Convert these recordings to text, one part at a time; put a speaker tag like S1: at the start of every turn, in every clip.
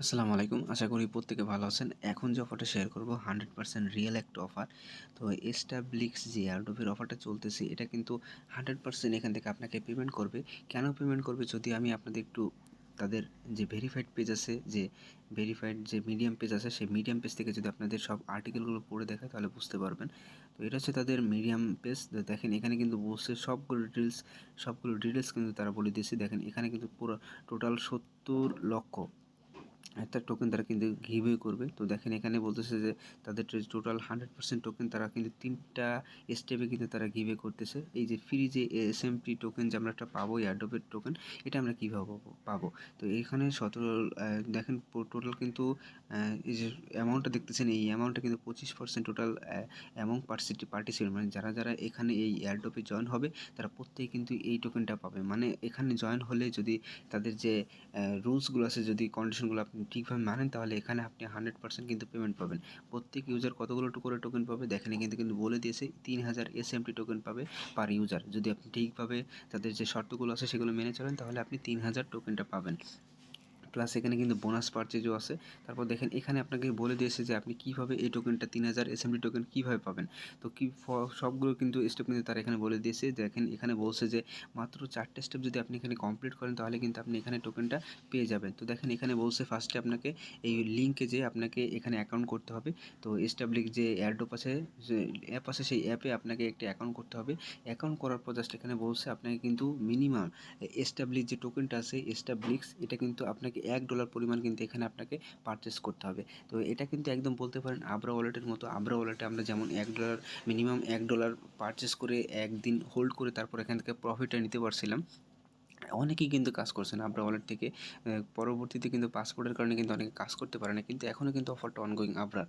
S1: আসসালামু আলাইকুম। আশা করি প্রত্যেকে ভালো আছেন। এখন যে অফারটা শেয়ার করব 100% রিয়েল একটা অফার। তো এস্টাব্লিক্স যে এয়ারড্রপের অফারটা চলতেছে এটা কিন্তু 100% এখান থেকে আপনাকে পেমেন্ট করবে। কেন পেমেন্ট করবে যদি আমি আপনাদের একটু তাদের যে ভেরিফাইড পেজ আছে, যে ভেরিফাইড যে মিডিয়াম পেজ আছে সেই মিডিয়াম পেজ থেকে যদি আপনাদের সব আর্টিকেলগুলো পড়ে দেখায় তাহলে বুঝতে পারবেন। তো এটা হচ্ছে তাদের মিডিয়াম পেজ। তো দেখেন এখানে কিন্তু বলছে সবগুলো ডিটেইলস কিন্তু তারা বলে দিয়েছে। দেখেন এখানে কিন্তু পুরো টোটাল 70 লক্ষ একটা টোকেন তারা কিন্তু গিভওয়ে করবে। তো দেখেন এখানে বলতেছে যে তাদের টোটাল 100% টোকেন তারা কিন্তু 3টা স্টেপে কিন্তু তারা গিভওয়ে করতেছে। এই যে ফ্রি যে এসএমপি টোকেন যে আমরা একটা পাবো এয়ারড্রপের টোকেন, এটা আমরা কীভাবে পাবো? তো এইখানে 17 দেখেন টোটাল কিন্তু এই যে অ্যামাউন্টটা দেখতেছেন, এই অ্যামাউন্টটা কিন্তু 25% টোটাল অ্যামাউন্ট পার্টিসিপেন্ট, মানে যারা এখানে এই এয়ারড্রপে জয়েন হবে তারা প্রত্যেকে কিন্তু এই টোকেনটা পাবে। মানে এখানে জয়েন হলে যদি তাদের যে রুলসগুলো আছে, যদি কন্ডিশনগুলো আপনি ঠিকভাবে মানেন তাহলে এখানে আপনি 100% কিন্তু পেমেন্ট পাবেন। প্রত্যেক ইউজার কতগুলো করে টোকেন পাবে দেখেন, কিন্তু বলে দিয়েছে 3000 এসএমটি টোকেন পাবে পার ইউজার। যদি আপনি ঠিকভাবে তাদের যে শর্তগুলো আছে সেগুলো মেনে চলেন তাহলে আপনি 3000 টোকেনটা পাবেন। প্লাস এখানে কিন্তু বোনাস পারচেজও আছে। তারপর দেখেন এখানে আপনাকে বলে দিয়েছে যে আপনি কীভাবে এই টোকেনটা 3000 এসএমডি টোকেন কীভাবে পাবেন। তো সবগুলো কিন্তু স্টেপ কিন্তু তারা এখানে বলে দিয়েছে। দেখেন এখানে বলছে যে মাত্র 4টে স্টেপ যদি আপনি এখানে কমপ্লিট করেন তাহলে কিন্তু আপনি এখানে টোকেনটা পেয়ে যাবেন। তো দেখেন এখানে বলছে ফার্স্টে আপনাকে এই লিঙ্কে যেয়ে আপনাকে এখানে অ্যাকাউন্ট করতে হবে। তো এস্টাব্লিশ যে এয়ারড্রপ আছে, যে অ্যাপ আছে, সেই অ্যাপে আপনাকে একটা অ্যাকাউন্ট করতে হবে। অ্যাকাউন্ট করার পর জাস্ট এখানে বলছে আপনাকে কিন্তু মিনিমাম এস্টাব্লিশ যে টোকেনটা আছে এস্টাব্লিক্স, এটা কিন্তু আপনাকে $1 পরিমাণ কিন্তু এখানে আপনাকে পারচেস করতে হবে। তো এটা কিন্তু একদম বলতে পারেন আবরা ওয়ালেটের মতো। আবরা ওয়ালেটে আমরা যেমন $1 মিনিমাম $1 পারচেস করে একদিন হোল্ড করে তারপর এখান থেকে প্রফিটটা নিতে পারছিলাম। অনেকেই কিন্তু কাজ করছেন আবরা ওয়ালেট থেকে। পরবর্তীতে কিন্তু পাসপোর্টের কারণে কিন্তু অনেকে কাজ করতে পারে না, কিন্তু এখনও কিন্তু অফারটা অনগোয়িং আবরার।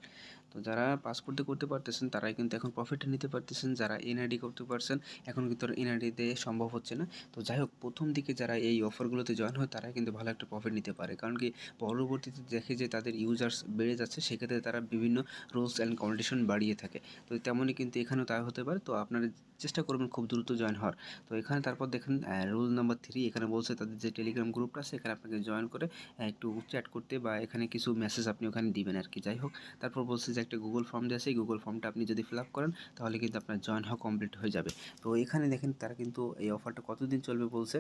S1: তো যারা পাসপোর্ট দিয়ে করতে পারতেছেন তারাই কিন্তু এখন প্রফিটটা নিতে পারতেছেন। যারা এনআইডি করতে পারছেন এখন কিন্তু এনআইডিতে সম্ভব হচ্ছে না। তো যাই হোক, প্রথম দিকে যারা এই অফারগুলোতে জয়েন হয় তারাই কিন্তু ভালো একটা প্রফিট নিতে পারে, কারণ কি পরবর্তীতে দেখে যে তাদের ইউজার্স বেড়ে যাচ্ছে, সেক্ষেত্রে তারা বিভিন্ন রুলস অ্যান্ড কন্ডিশন বাড়িয়ে থাকে। তো তেমনই কিন্তু এখানেও তাই হতে পারে। তো আপনারা চেষ্টা করবেন খুব দ্রুত জয়েন হওয়ার। তো এখানে তারপর দেখেন রুল নাম্বার 3 এখানে বলছে তাদের যে টেলিগ্রাম গ্রুপটা আছে এখানে আপনাকে জয়েন করে একটু চ্যাট করতে, বা এখানে কিছু মেসেজ আপনি ওখানে দিবেন আর কি। যাই হোক, তারপর বলছে যে একটা গুগল ফর্ম দেওয়া আছে, এই গুগল ফর্মটা আপনি যদি ফিল আপ করেন তাহলে কিন্তু আপনার জয়েন হওয়া কমপ্লিট হয়ে যাবে। তো এখানে দেখেন তারা কিন্তু এই অফারটা কতদিন চলবে বলছে,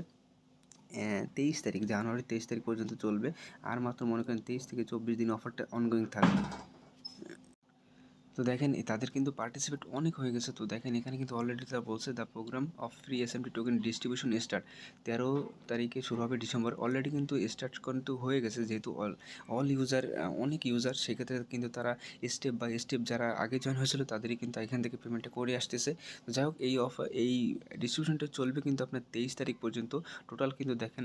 S1: 23 তারিখ, জানুয়ারির 23 তারিখ পর্যন্ত চলবে। আর মাত্র মনে করেন 23 থেকে 24 দিন অফারটা অনগোয়িং থাকবে। তো দেখেন তাদের কিন্তু পার্টিসিপেট অনেক হয়ে গেছে। তো দেখেন এখানে কিন্তু অলরেডি তারা বলছে the program of free SMT token distribution start 13 তারিখে শুরু হবে ডিসেম্বর। অলরেডি কিন্তু স্টার্ট কিন্তু হয়ে গেছে, যেহেতু অল ইউজার অনেক ইউজার, সেক্ষেত্রে কিন্তু তারা স্টেপ বাই স্টেপ যারা আগে জয়েন হয়েছিল তাদেরই কিন্তু এখান থেকে পেমেন্টটা করে আসতেছে। তো যাই হোক, এই ডিস্ট্রিবিউশনটা চলবে কিন্তু আপনার 23 তারিখ পর্যন্ত। টোটাল কিন্তু দেখেন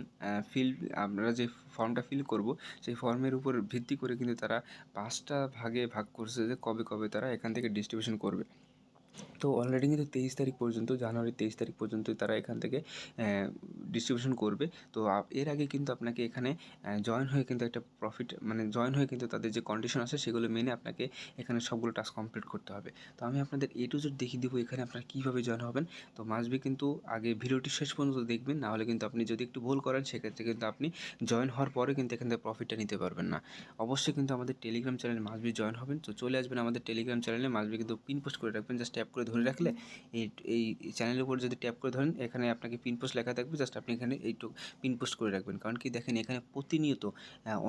S1: আমরা যে ফর্মটা ফিল করব সেই ফর্মের উপর ভিত্তি করে কিন্তু তারা 5টা ভাগে ভাগ করছে যে কবে কবে তারা এখান থেকে ডিস্ট্রিবিউশন করবে। তো অলরেডি কিন্তু 23 তারিখ পর্যন্ত, জানুয়ারির 23 তারিখ পর্যন্তই তারা এখান থেকে ডিস্ট্রিবিউশন করবে। তো এর আগে কিন্তু আপনাকে এখানে জয়েন হয়ে কিন্তু একটা প্রফিট, মানে জয়েন হয়ে কিন্তু তাদের যে কন্ডিশন আছে সেগুলো মেনে আপনাকে এখানে সবগুলো টাস্ক কমপ্লিট করতে হবে। তো আমি আপনাদের A to Z দেখিয়ে দেবো এখানে আপনারা কীভাবে জয়েন হবেন। তো মাস্ট কিন্তু আগে ভিডিওটি শেষ পর্যন্ত দেখবেন, নাহলে কিন্তু আপনি যদি একটু ভুল করেন সেক্ষেত্রে কিন্তু আপনি জয়েন হওয়ার পরে কিন্তু এখান থেকে প্রফিটটা নিতে পারবেন না। অবশ্যই কিন্তু আমাদের টেলিগ্রাম চ্যানেলে মাস্ট জয়েন হবেন। তো চলে আসবেন আমাদের টেলিগ্রাম চ্যানেলে, মাস্ট কিন্তু পিন পোস্ট করে রাখবেন, জাস্ট ট্যাপ করে ধরে রাখলে এই এই চ্যানেলের উপর যদি ট্যাপ করে ধরেন এখানে আপনাকে পিন পোস্ট লেখা থাকবে, জাস্ট আপনি এখানে পিন পোস্ট করে রাখবেন। কারণ কি দেখেন এখানে প্রতিনিয়ত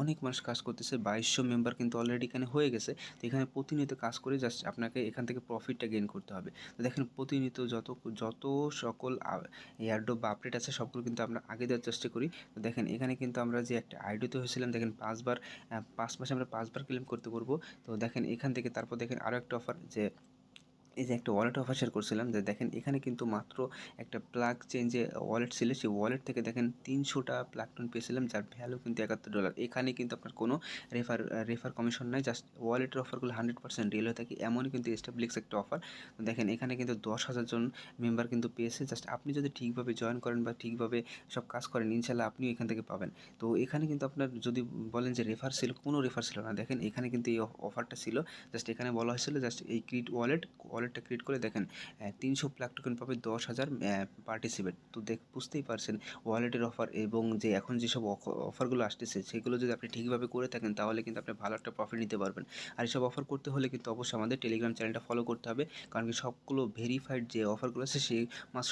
S1: অনেক মানুষ কাজ করতেছে, 2200 মেম্বার কিন্তু অলরেডি এখানে হয়ে গেছে। তো এখানে প্রতিনিয়ত কাজ করে জাস্ট আপনাকে এখান থেকে প্রফিটটা গেইন করতে হবে। তো দেখেন প্রতিনিয়ত যত সকল এয়ারড্রপ বা আপডেট আছে সবগুলো কিন্তু আমরা আগে দেওয়ার চেষ্টা করি। তো দেখেন এখানে কিন্তু আমরা যে একটা আইডিতে হয়েছিলাম, দেখেন 5 মাসে আমরা 5বার ক্লেম করতে পারবো। তো দেখেন এখান থেকে তারপর দেখেন আরও একটা অফার, যে এই যে একটা ওয়ালেট অফার শেয়ার করছিলাম, যে দেখেন এখানে কিন্তু মাত্র একটা প্লাগ চেঞ্জে ওয়ালেট ছিল, সেই ওয়ালেট থেকে দেখেন 300টা প্লাগ টোন পেয়েছিলাম, যার ভ্যালু কিন্তু $71। এখানে কিন্তু আপনার কোনো রেফার কমিশন নাই, জাস্ট ওয়ালেটের অফারগুলো 100% রিয়েল হয়ে থাকে। এমনই কিন্তু এস্টাবলিক্স একটা অফার। তো দেখেন এখানে কিন্তু 10,000 জন মেম্বার কিন্তু পেয়েছে। জাস্ট আপনি যদি ঠিকভাবে জয়েন করেন বা ঠিকভাবে সব কাজ করেন, ইনশাল্লাহ আপনিও এখান থেকে পাবেন। তো এখানে কিন্তু আপনার যদি বলেন যে রেফার ছিল, কোনো রেফার ছিল না। দেখেন এখানে কিন্তু এই অফারটা ছিল, জাস্ট এখানে বলা হয়েছিল জাস্ট এই ক্রিয়েট ওয়ালেট ওয়ালেটটা ক্রিয়েট করে দেখেন 300 প্লাগ টোকেন পাবে 10,000 পার্টিসিপেট। তো বুঝতেই পারছেন ওয়ালেটের অফার এবং যে এখন যেসব অফারগুলো আসতেছে সেগুলো যদি আপনি ঠিকভাবে করে থাকেন তাহলে কিন্তু আপনি ভালো একটা প্রফিট নিতে পারবেন। আর এসব অফার করতে হলে কিন্তু অবশ্যই আমাদের টেলিগ্রাম চ্যানেলটা ফলো করতে হবে, কারণ কি সবগুলো ভেরিফাইড যে অফারগুলো আছে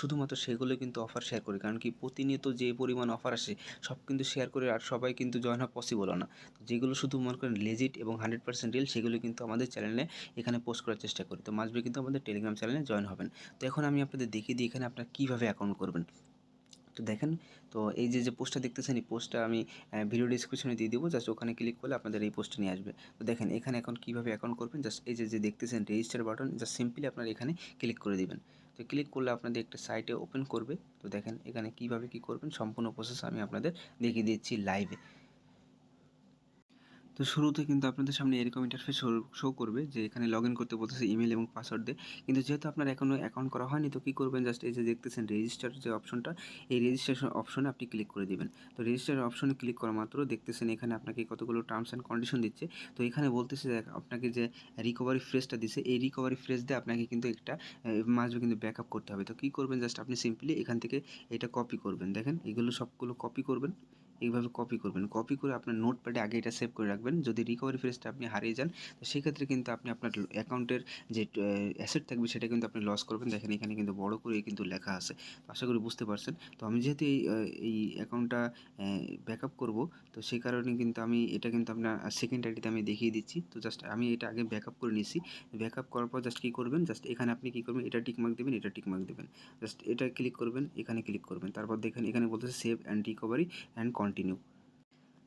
S1: শুধুমাত্র সেগুলো কিন্তু অফার শেয়ার করি, কারণ কি প্রতিনিয়ত যে পরিমাণ অফার আসে সব কিন্তু শেয়ার করে আর সবাই কিন্তু জয়েন হওয়া পসিবলও না। যেগুলো শুধু মনে করেন লেজিট এবং 100% রিয়েল সেগুলো কিন্তু আমাদের চ্যানেলে এখানে পোস্ট করার চেষ্টা করি। তো মাস্ট বি কিন্তু আমাদের টেলিগ্রাম চ্যানেলে জয়েন হবেন। তো এখন আমি আপনাদের দেখিয়ে দিই এখানে আপনারা কীভাবে অ্যাকাউন্ট করবেন। তো দেখেন, তো এই যে পোস্টটা দেখতেছেন এই পোস্টটা আমি ভিডিও ডিসক্রিপশনে দিয়ে দেবো, জাস্ট ওখানে ক্লিক করলে আপনাদের এই পোস্টে নিয়ে আসবে। তো দেখেন এখানে এখন কীভাবে অ্যাকাউন্ট করবেন, জাস্ট এই যে দেখতেছেন রেজিস্টার বাটন, জাস্ট সিম্পলি আপনারা এখানে ক্লিক করে দিবেন। তো ক্লিক করলে আপনাদের একটা সাইটে ওপেন করবে। তো দেখেন এখানে কীভাবে কী করবেন সম্পূর্ণ প্রসেস আমি আপনাদের দেখিয়ে দিচ্ছি লাইভে। তো শুরুতে কিন্তু আপনাদের সামনে এরকম ইন্টারফেস শো করবে যে এখানে লগ ইন করতে বলতেছে ইমেল এবং পাসওয়ার্ড দিয়ে, কিন্তু যেহেতু আপনার এখনও অ্যাকাউন্ট করা হয়নি তো কী করবেন, জাস্ট এই যে দেখতেছেন রেজিস্টার যে অপশনটা, এই রেজিস্ট্রেশন অপশনে আপনি ক্লিক করে দিবেন। তো রেজিস্টার অপশনে ক্লিক করা মাত্র দেখতেছেন এখানে আপনাকে কতগুলো টার্মস অ্যান্ড কন্ডিশন দিচ্ছে। তো এখানে বলতেছে যে আপনাকে যে রিকভারি ফ্রেজটা দিছে এই রিকভারি ফ্রেজ দিয়ে আপনাকে কিন্তু একটা মাসবে কিন্তু ব্যাকআপ করতে হবে। তো কী করবেন, জাস্ট আপনি সিম্পলি এখান থেকে এটা কপি করবেন। দেখেন এগুলো সবগুলো কপি করবেন, এইভাবে কপি করবেন। কপি করে আপনার নোটপ্যাডে আগে এটা সেভ করে রাখবেন। যদি রিকভারি ফ্রেজটা আপনি হারিয়ে যান তো সেক্ষেত্রে কিন্তু আপনি আপনার অ্যাকাউন্টের যে অ্যাসেট থাকবে সেটা কিন্তু আপনি লস করবেন। দেখেন এখানে কিন্তু বড় করে কিন্তু লেখা আছে। তো আশা করি বুঝতে পারছেন। তো আমি যেহেতু এই অ্যাকাউন্টটা ব্যাকআপ করব, তো সেই কারণে কিন্তু আমি এটা কিন্তু আপনার সেকেন্ড আইডিতে আমি দেখিয়ে দিচ্ছি। তো জাস্ট আমি এটা আগে ব্যাকআপ করে নিয়েছি। ব্যাকআপ করার পর জাস্ট কী করবেন, জাস্ট এখানে আপনি কী করবেন, এটা টিকমার্ক দেবেন, এটা টিকমার্ক দেবেন। জাস্ট এটা ক্লিক করবেন, এখানে ক্লিক করবেন। তারপর দেখেন এখানে বলতেছে save and recovery and continue.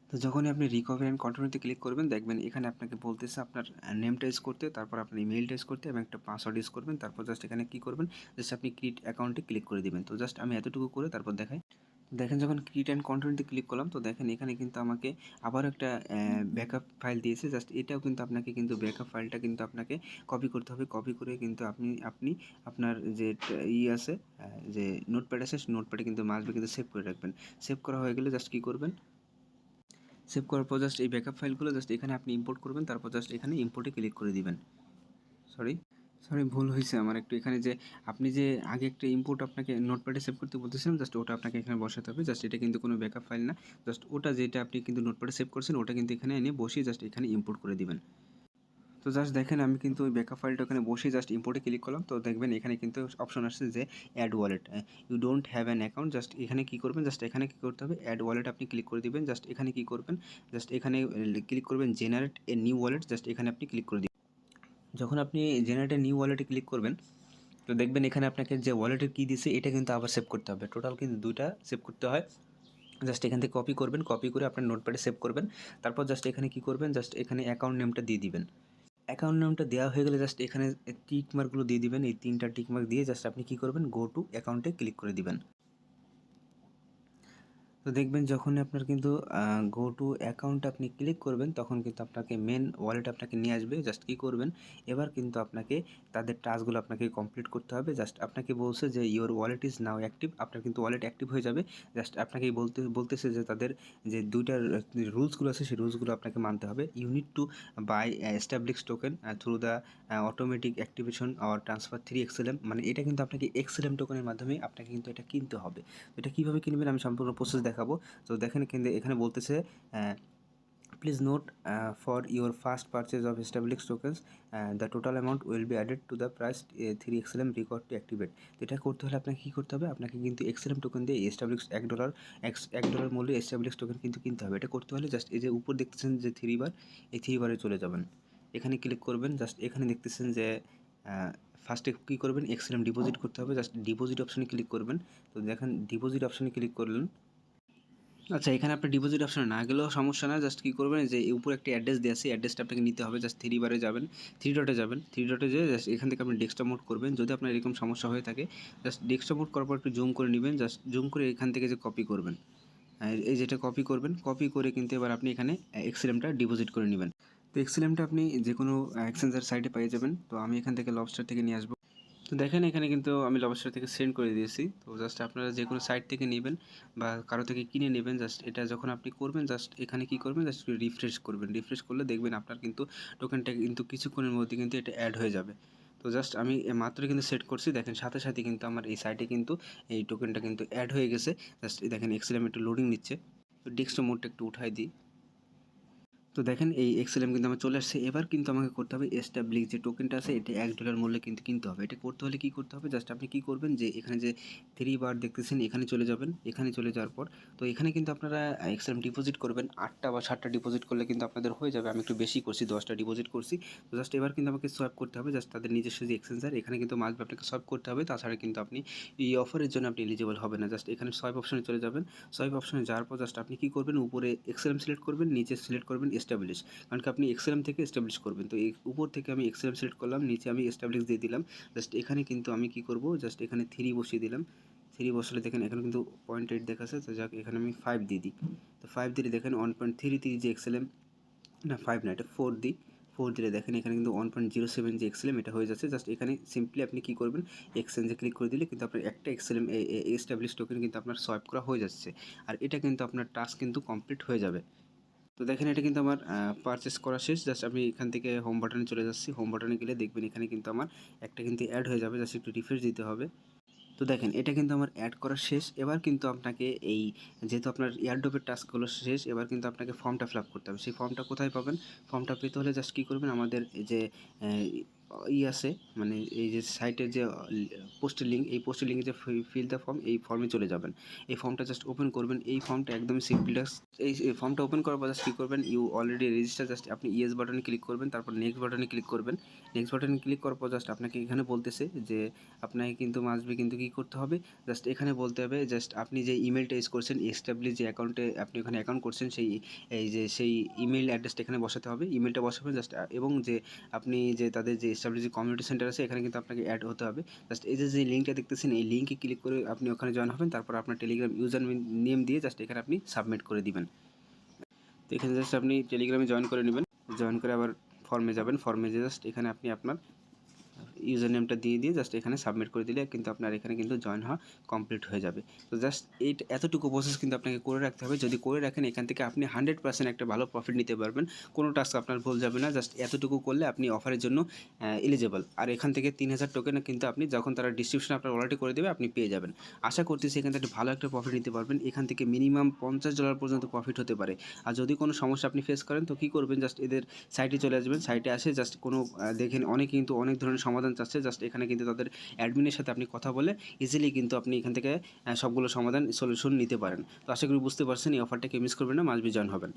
S1: তো যখনই আপনি রিকভারি অ্যান্ড কন্টিনিউতে ক্লিক করবেন দেখবেন এখানে আপনাকে বলতেছে আপনার নেমটা ইউজ করতে, তারপর আপনার ইমেইলটা ইউজ করতে এবং একটা পাসওয়ার্ড ইউজ করবেন। তারপর জাস্ট এখানে কী করবেন, জাস্ট আপনি ক্রিয়েট অ্যাকাউন্টে ক্লিক করে দিবেন। তো জাস্ট আমি এতটুকু করে তারপর দেখাই। দেখেন যখন ক্রিয়েট অ্যান্ড কন্টিনিউতে ক্লিক করলাম তো দেখেন এখানে কিন্তু আমাকে আবারও একটা ব্যাকআপ ফাইল দিয়েছে। জাস্ট এটাও কিন্তু আপনাকে কিন্তু ব্যাকআপ ফাইলটা কিন্তু আপনাকে কপি করতে হবে। কপি করে কিন্তু আপনি আপনার যে আছে যে নোটপ্যাড আছে নোটপ্যাডে কিন্তু মাস্ট বি কিন্তু সেভ করে রাখবেন। সেভ করা হয়ে গেলে জাস্ট কী করবেন, সেভ করার পর জাস্ট এই ব্যাকআপ ফাইলগুলো জাস্ট এখানে আপনি ইম্পোর্ট করবেন। তারপর জাস্ট এখানে ইম্পোর্টে ক্লিক করে দিবেন। সরি সরি ভুল হয়েছে আমার একটু, এখানে যে আপনি যে আগে একটা ইম্পোর্ট আপনাকে নোটপ্যাডে সেভ করতে বলতেছিলাম জাস্ট ওটা আপনাকে এখানে বসাতে হবে। জাস্ট এটা কিন্তু কোনো ব্যাকআপ ফাইল না, জাস্ট ওটা যেটা আপনি কিন্তু নোটপ্যাডে সেভ করছেন ওটা কিন্তু এখানে এনে বসিয়ে জাস্ট এখানে ইম্পোর্ট করে দিবেন। তো জাস্ট দেখেন আমি কিন্তু ওই ব্যাকআপ ফাইলটা ওখানে বসে জাস্ট ইম্পোর্টে ক্লিক করলাম। তো দেখবেন এখানে কিন্তু অপশন আসছে যে add wallet, you don't have an account. Just এখানে কী করবেন, জাস্ট এখানে কী করতে হবে, অ্যাড ওয়ালেট আপনি ক্লিক করে দিবেন। জাস্ট এখানে কী করবেন, জাস্ট এখানে ক্লিক করবেন generate a new wallet, just এখানে আপনি ক্লিক করে দিবেন। যখন আপনি জেনারেট এ নিউ ওয়ালেটে ক্লিক করবেন তো দেখবেন এখানে আপনাকে যে ওয়ালেটের কী দিছে এটা কিন্তু আবার সেভ করতে হবে। টোটাল কিন্তু 2টা সেভ করতে হয়। জাস্ট এখান থেকে কপি করবেন, কপি করে আপনার নোটপ্যাডে সেভ করবেন। তারপর জাস্ট এখানে কী করবেন, জাস্ট এখানে অ্যাকাউন্ট নেমটা দিয়ে দিবেন। অ্যাকাউন্ট নামটা দেওয়া হয়ে গেলে জাস্ট এখানে টিক মার্কগুলো দিয়ে দিবেন। এই 3টা টিক মার্ক দিয়ে জাস্ট আপনি কী করবেন, গো টু অ্যাকাউন্টে ক্লিক করে দিবেন। তো দেখবেন যখনই আপনার কিন্তু গো টু অ্যাকাউন্টে আপনি ক্লিক করবেন তখন কিন্তু আপনাকে মেন ওয়ালেট আপনাকে নিয়ে আসবে। জাস্ট কী করবেন, এবার কিন্তু আপনাকে তাদের টাস্কগুলো আপনাকে কমপ্লিট করতে হবে। জাস্ট আপনাকে বলছে যে your wallet is now active, আপনার কিন্তু ওয়ালেট অ্যাক্টিভ হয়ে যাবে। জাস্ট আপনাকে বলতেছে যে তাদের যে 2টার রুলসগুলো আছে সেই রুলসগুলো আপনাকে মানতে হবে। You need to buy establish token through the automatic activation or transfer 3 XLM, মানে এটা কিন্তু আপনাকে XLM টোকেনের মাধ্যমে আপনাকে কিন্তু এটা কিনতে হবে। এটা কীভাবে কিনবেন আমি সম্পূর্ণ প্রসেস দেখাবো। তো দেখেন কিন্তু এখানে বলতেছে please note for your first purchase of establish tokens the total amount will be added to the price 3 XLM required to activate. তো এটা করতে হলে আপনাকে কী করতে হবে, আপনাকে কিন্তু XLM টোকেন দিয়ে এস্টাবলিশ $1 মূল্যে এস্টাবলিশ টোকেন কিন্তু কিনতে হবে। এটা করতে হলে জাস্ট এই যে উপর দেখতেছেন যে 3 বার, এই 3 বারে চলে যাবেন। এখানে ক্লিক করবেন, জাস্ট এখানে দেখতেছেন যে ফার্স্টে কী করবেন, XLM ডিপোজিট করতে হবে। জাস্ট ডিপোজিট অপশনে ক্লিক করবেন। তো দেখেন ডিপোজিট অপশনে ক্লিক করলেন। আচ্ছা এখানে আপনার ডিপোজিট অপশনে না গেলেও সমস্যা না, জাস্ট কী করবেন যে উপরে একটা অ্যাড্রেস দেওয়া আছে অ্যাড্রেসটা আপনাকে নিতে হবে। জাস্ট 3 বারে যাবেন, 3 ডটে যাবেন, 3 ডটে যেয়ে জাস্ট এখান থেকে আপনি ডেস্কটপ মোড করবেন। যদি আপনার এরকম সমস্যা হয়ে থাকে জাস্ট ডেস্কটপ মোড করার পর একটু জুম করে নেবেন। জাস্ট জুম করে এখান থেকে যে কপি করবেন, এই যেটা কপি করবেন, কপি করে কিন্তু এবার আপনি এখানে XLMটা ডিপোজিট করে নেবেন। তো XLMটা আপনি যে কোনো এক্সচেঞ্জার সাইটে পেয়ে যাবেন। তো আমি এখান থেকে লবস্টার থেকে নিয়ে আসবো। তো দেখেন এখানে কিন্তু আমি লবস্টার থেকে সেন্ড করে দিয়েছি। তো জাস্ট আপনারা যে কোনো সাইট থেকে নেবেন বা কারো থেকে কিনে নেবেন। জাস্ট এটা যখন আপনি করবেন জাস্ট এখানে কী করবেন, জাস্ট রিফ্রেশ করবেন। রিফ্রেশ করলে দেখবেন আপনার কিন্তু টোকেনটা কিন্তু কিছুক্ষণের মধ্যে কিন্তু এটা অ্যাড হয়ে যাবে। তো জাস্ট আমি মাত্র কিন্তু সেট করছি, দেখেন সাথে সাথে কিন্তু আমার এই সাইটে কিন্তু এই টোকেনটা কিন্তু অ্যাড হয়ে গেছে। জাস্ট দেখেন এক্সেলএম একটু লোডিং নিচ্ছে, তো ডেস্কটপ মোডটা একটু উঠাই দিই। তো দেখেন এই এক্সেলএম কিন্তু আমার চলে আসছে। এবার কিন্তু আমাকে করতে হবে এস্টাবলিশ যে টোকেনটা আছে এটা $1 মূল্যে কিন্তু কিনতে হবে। এটা করতে হলে কী করতে হবে, জাস্ট আপনি কী করবেন যে এখানে যে 3 বার দেখতেছেন এখানে চলে যাবেন। এখানে চলে যাওয়ার পর তো এখানে কিন্তু আপনারা এক্সেলএম ডিপোজিট করবেন 8টা বা 7টা ডিপোজিট করলে কিন্তু আপনাদের হয়ে যাবে। আমি একটু বেশি করছি, 10টা ডিপোজিট করছি। তো জাস্ট এবার কিন্তু আমাকে সোয়াইপ করতে হবে, জাস্ট তাদের নিজস্ব যে এক্সচেঞ্জার এখানে কিন্তু মাস্ট আপনাকে সোয়াইপ করতে হবে, তাছাড়া কিন্তু আপনি এই অফারের জন্য আপনি এলিজিবল হবেন না। জাস্ট এখানে সোয়াইপ অপশনে চলে যাবেন। সোয়াইপ অপশনে যাওয়ার পর জাস্ট আপনি কী করবেন, উপরে এক্সেলএম সিলেক্ট করবেন, নিচে সিলেক্ট করবেন এস্টাবলিশ, কারণ কি আপনি এক্সেলএম থেকে এস্টাবলিশ করবেন। তো এই উপর থেকে আমি এক্সেলএম সিলেক্ট করলাম, নিচে আমি এস্টাবলিশ দিয়ে দিলাম। জাস্ট এখানে কিন্তু আমি কী করব, জাস্ট এখানে 3 বসিয়ে দিলাম। 3 বসালে দেখেন এখানে কিন্তু 0.8 দেখাচ্ছে, তো যাক এখানে আমি 5 দিয়ে দিই। তো 5 দিলে দেখেন 1.33 যে এক্সেলএম, না 5 না, এটা 4 দিই। 4 দিলে দেখেন এখানে কিন্তু 1.07 যে এক্সেলএম এটা হয়ে যাচ্ছে। জাস্ট এখানে সিম্পলি আপনি কী করবেন, এক্সচেঞ্জে ক্লিক করে দিলে কিন্তু আপনার একটা এক্সেলএম এস্টাবলিশ টোকেন কিন্তু আপনার সোয়াইপ করা হয়ে যাচ্ছে। আর এটা কিন্তু আপনার টাস্ক কিন্তু কমপ্লিট হয়ে যাবে। তো দেখেন এটা কিন্তু আমার পারচেস করা শেষ। জাস্ট আমি এখান থেকে হোম বাটনে চলে যাচ্ছি। হোম বাটনে গেলে দেখবেন এখানে কিন্তু আমার একটা কিন্তু অ্যাড হয়ে যাবে, জাস্ট একটু রিফ্রেশ দিতে হবে। তো দেখেন এটা কিন্তু আমার অ্যাড করা শেষ। এবার কিন্তু আপনাকে এই, যেহেতু আপনার এয়ারড্রপের টাস্কগুলো শেষ, এবার কিন্তু আপনাকে ফর্মটা ফিল আপ করতে হবে। সেই ফর্মটা কোথায় পাবেন? ফর্মটা পেতে হলে জাস্ট কী করবেন, আমাদের এই যে আছে, মানে এই যে সাইটের যে পোস্টের লিঙ্ক, এই পোস্টের লিঙ্কে যে ফিল দ্য ফর্ম, এই ফর্মে চলে যাবেন। এই ফর্মটা জাস্ট ওপেন করবেন। এই ফর্মটা একদমই সিম্পল টাস্ক। এই ফর্মটা ওপেন করার পর জাস্ট কী করবেন, ইউ অলরেডি রেজিস্টার, জাস্ট আপনি ইয়েস বাটনে ক্লিক করবেন, তারপর নেক্সট বাটনে ক্লিক করবেন। নেক্সট বাটনে ক্লিক করার পর জাস্ট আপনাকে এখানে বলতেছে যে আপনাকে কিন্তু মাস্ট বি কিন্তু কী করতে হবে, জাস্ট এখানে বলতে হবে জাস্ট আপনি যে ইমেলটা ইউজ করছেন, এস্টাবলিশ যে অ্যাকাউন্টে আপনি ওখানে অ্যাকাউন্ট করছেন, সেই সেই ইমেল অ্যাড্রেসটা এখানে বসাতে হবে। ইমেলটা বসাবেন জাস্ট, এবং যে আপনি যে তাদের যে এস্টাবলিশ যে কমিউনিটি সেন্টার আছে এখানে কিন্তু আপনাকে অ্যাড হতে হবে। জাস্ট এই যে লিঙ্কটা দেখতেছেন, এই লিঙ্কে ক্লিক করে আপনি ওখানে জয়েন হবেন। তারপর আপনার টেলিগ্রাম ইউজার নেম দিয়ে জাস্ট এখানে আপনি সাবমিট করে দিবেন। তো এখানে জাস্ট আপনি টেলিগ্রামে জয়েন করে নেবেন। জয়েন করে আবার ফর্মে যাবেন। ফর্মে জাস্ট এখানে আপনি আপনার ইউজার নেমটা দিয়ে জাস্ট এখানে সাবমিট করে দিলে কিন্তু আপনার এখানে কিন্তু জয়েন হওয়া কমপ্লিট হয়ে যাবে। তো জাস্ট এতটুকু প্রসেস কিন্তু আপনাকে করে রাখতে হবে। যদি করে রাখেন এখান থেকে আপনি 100% একটা ভালো প্রফিট নিতে পারবেন। কোনো টাস্ক আপনার ভুল যাবে না। জাস্ট এতটুকু করলে আপনি অফারের জন্য এলিজিবল। আর এখান থেকে 3000 টোকেন কিন্তু আপনি যখন তারা ডিস্ট্রিবিউশন আপনার ওয়ালেটে করে দেবে আপনি পেয়ে যাবেন। আশা করতেছি এখান থেকে ভালো একটা প্রফিট নিতে পারবেন। এখান থেকে মিনিমাম $50 পর্যন্ত প্রফিট হতে পারে। আর যদি কোনো সমস্যা আপনি ফেস করেন তো কী করবেন, জাস্ট এদের সাইটে চলে আসবেন। সাইটে আসে জাস্ট কোনো দেখেন অনেকে কিন্তু অনেক ধরনের সমাধান চাচ্ছে। জাস্ট এখানে কিন্তু তাদের অ্যাডমিনের সাথে আপনি কথা বলে ইজিলি কিন্তু আপনি এখান থেকে সবগুলো সমাধান সলিউশন নিতে পারেন। তো আশা করি বুঝতে পারছেন, এই অফারটাকে মিস করবেন না, মাস্ট বি জয়েন হবেন।